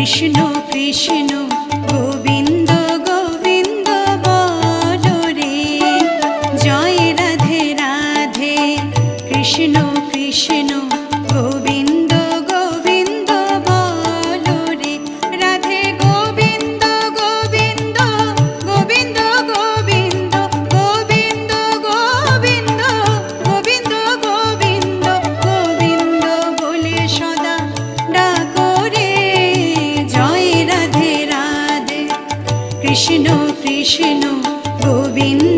কৃষ্ণ কৃষ্ণ গোবিন্দ গোবিন্দ বলো রে, জয় রাধে রাধে কৃষ্ণ কৃষ্ণ গোবিন্দ গোবিন্দ বলো রে, রাধে গোবিন্দ গোবিন্দ গোবিন্দ গোবিন্দ গোবিন্দ গোবিন্দ গোবিন্দ গোবিন্দ গোবিন্দ বলে সদা ডাকো রে, জয় রাধে রাধে কৃষ্ণ কৃষ্ণ গোবিন্দ